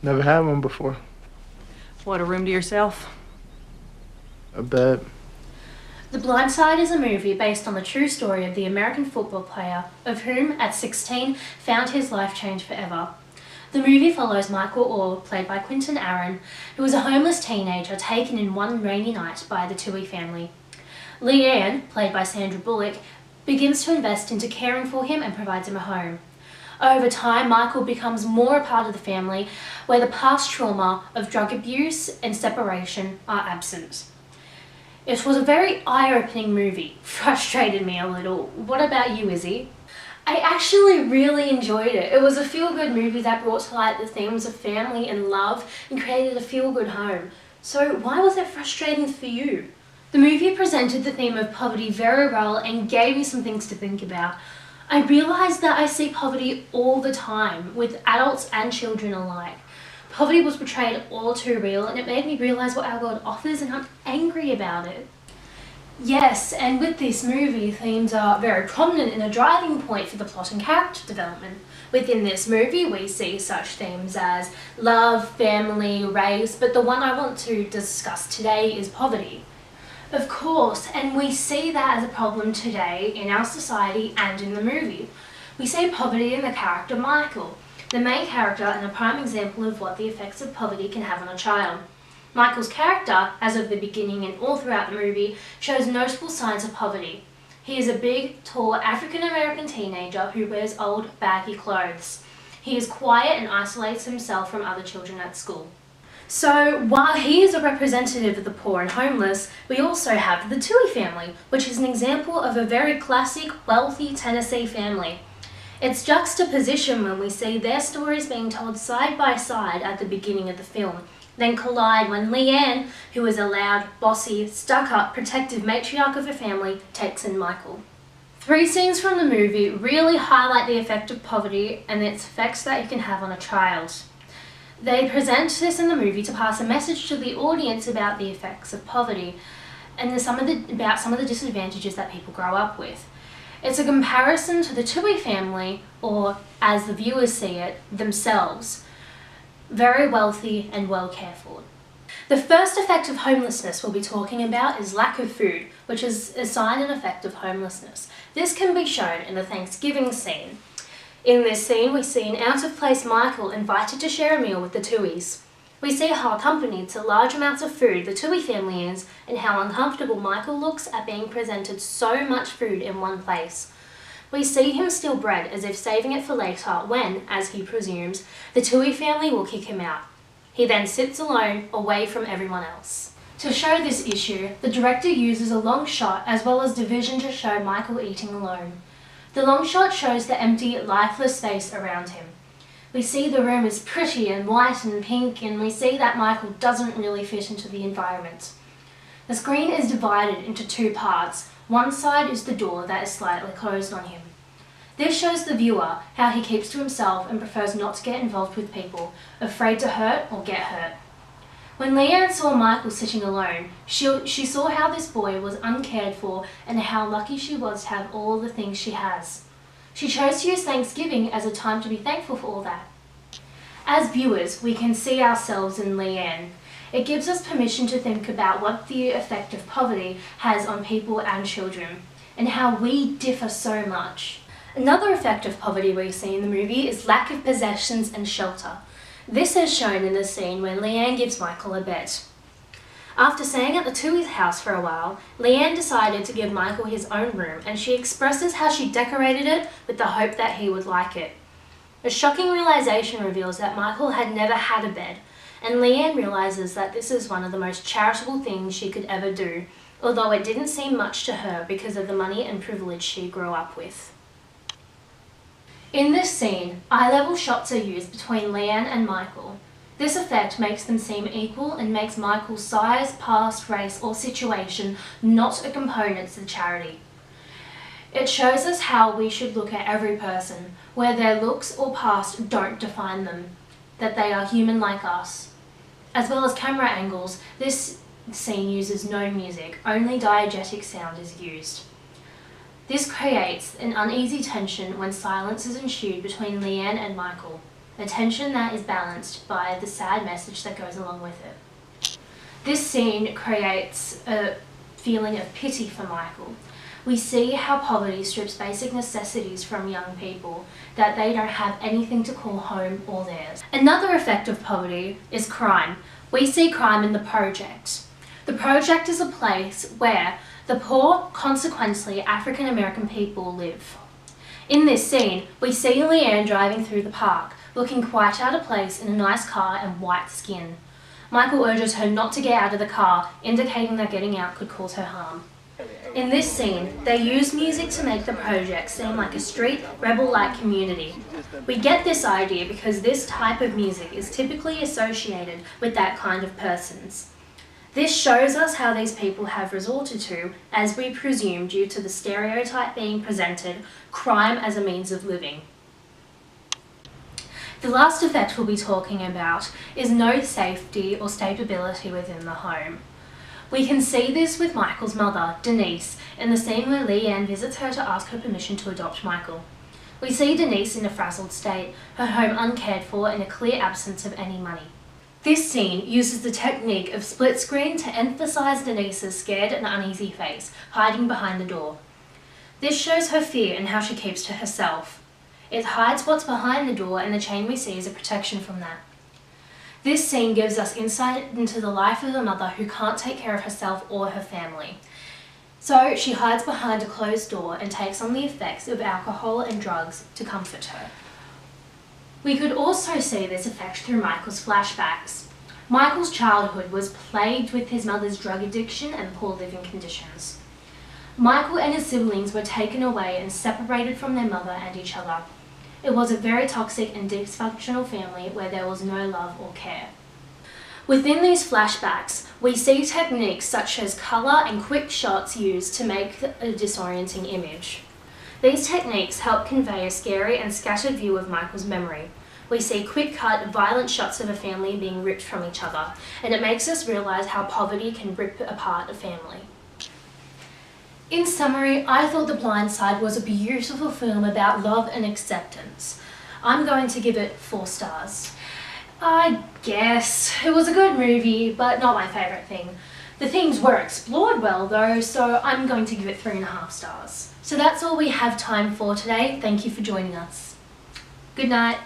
Never had one before. What, a room to yourself? A bet. The Blind Side is a movie based on the true story of the American football player, of whom, at 16, found his life changed forever. The movie follows Michael Orr, played by Quentin Aaron, who was a homeless teenager taken in one rainy night by the Toohey family. Leanne, played by Sandra Bullock, begins to invest into caring for him and provides him a home. Over time, Michael becomes more a part of the family, where the past trauma of drug abuse and separation are absent. It was a very eye-opening movie. Frustrated me a little. What about you, Izzy? I actually really enjoyed it. It was a feel-good movie that brought to light the themes of family and love and created a feel-good home. So why was it frustrating for you? The movie presented the theme of poverty very well and gave me some things to think about. I realised that I see poverty all the time, with adults and children alike. Poverty was portrayed all too real, and it made me realise what our world offers, and I'm angry about it. Yes, and with this movie, themes are very prominent and a driving point for the plot and character development. Within this movie, we see such themes as love, family, race, but the one I want to discuss today is poverty. Of course, and we see that as a problem today in our society and in the movie. We see poverty in the character Michael, the main character and a prime example of what the effects of poverty can have on a child. Michael's character, as of the beginning and all throughout the movie, shows notable signs of poverty. He is a big, tall African-American teenager who wears old, baggy clothes. He is quiet and isolates himself from other children at school. So, while he is a representative of the poor and homeless, we also have the Toohey family, which is an example of a very classic, wealthy Tennessee family. It's juxtaposition when we see their stories being told side by side at the beginning of the film, then collide when Leanne, who is a loud, bossy, stuck-up, protective matriarch of a family, takes in Michael. 3 scenes from the movie really highlight the effect of poverty and its effects that it can have on a child. They present this in the movie to pass a message to the audience about the effects of poverty and about some of the disadvantages that people grow up with. It's a comparison to the Toohey family, or as the viewers see it, themselves. Very wealthy and well cared for. The first effect of homelessness we'll be talking about is lack of food, which is a sign and effect of homelessness. This can be shown in the Thanksgiving scene. In this scene, we see an out-of-place Michael invited to share a meal with the Tooheys. We see how accompanied to large amounts of food the Toohey family is, and how uncomfortable Michael looks at being presented so much food in one place. We see him steal bread as if saving it for later when, as he presumes, the Toohey family will kick him out. He then sits alone, away from everyone else. To show this issue, the director uses a long shot as well as division to show Michael eating alone. The long shot shows the empty, lifeless space around him. We see the room is pretty and white and pink, and we see that Michael doesn't really fit into the environment. The screen is divided into 2 parts. One side is the door that is slightly closed on him. This shows the viewer how he keeps to himself and prefers not to get involved with people, afraid to hurt or get hurt. When Leanne saw Michael sitting alone, she saw how this boy was uncared for and how lucky she was to have all the things she has. She chose to use Thanksgiving as a time to be thankful for all that. As viewers, we can see ourselves in Leanne. It gives us permission to think about what the effect of poverty has on people and children, and how we differ so much. Another effect of poverty we see in the movie is lack of possessions and shelter. This is shown in the scene when Leanne gives Michael a bed. After staying at the Toohey's house for a while, Leanne decided to give Michael his own room, and she expresses how she decorated it with the hope that he would like it. A shocking realization reveals that Michael had never had a bed, and Leanne realizes that this is one of the most charitable things she could ever do, although it didn't seem much to her because of the money and privilege she grew up with. In this scene, eye-level shots are used between Leanne and Michael. This effect makes them seem equal and makes Michael's size, past, race or situation not a component to the charity. It shows us how we should look at every person, where their looks or past don't define them, that they are human like us. As well as camera angles, this scene uses no music, only diegetic sound is used. This creates an uneasy tension when silence is ensued between Leanne and Michael. a tension that is balanced by the sad message that goes along with it. This scene creates a feeling of pity for Michael. We see how poverty strips basic necessities from young people, that they don't have anything to call home or theirs. Another effect of poverty is crime. We see crime in The Project. The Project is a place where the poor, consequently African American people live. In this scene, we see Leanne driving through the park, looking quite out of place in a nice car and white skin. Michael urges her not to get out of the car, indicating that getting out could cause her harm. In this scene, they use music to make the project seem like a street, rebel-like community. We get this idea because this type of music is typically associated with that kind of persons. This shows us how these people have resorted to, as we presume due to the stereotype being presented, crime as a means of living. The last effect we'll be talking about is no safety or stability within the home. We can see this with Michael's mother, Denise, in the scene where Leanne visits her to ask her permission to adopt Michael. We see Denise in a frazzled state, her home uncared for and a clear absence of any money. This scene uses the technique of split screen to emphasise Denise's scared and uneasy face, hiding behind the door. This shows her fear and how she keeps to herself. It hides what's behind the door, and the chain we see is a protection from that. This scene gives us insight into the life of a mother who can't take care of herself or her family. So she hides behind a closed door and takes on the effects of alcohol and drugs to comfort her. We could also see this effect through Michael's flashbacks. Michael's childhood was plagued with his mother's drug addiction and poor living conditions. Michael and his siblings were taken away and separated from their mother and each other. It was a very toxic and dysfunctional family where there was no love or care. Within these flashbacks, we see techniques such as colour and quick shots used to make a disorienting image. These techniques help convey a scary and scattered view of Michael's memory. We see quick-cut, violent shots of a family being ripped from each other, and it makes us realise how poverty can rip apart a family. In summary, I thought The Blind Side was a beautiful film about love and acceptance. I'm going to give it 4 stars. I guess it was a good movie, but not my favourite thing. The themes were explored well though, so I'm going to give it 3.5 stars. So that's all we have time for today. Thank you for joining us. Good night.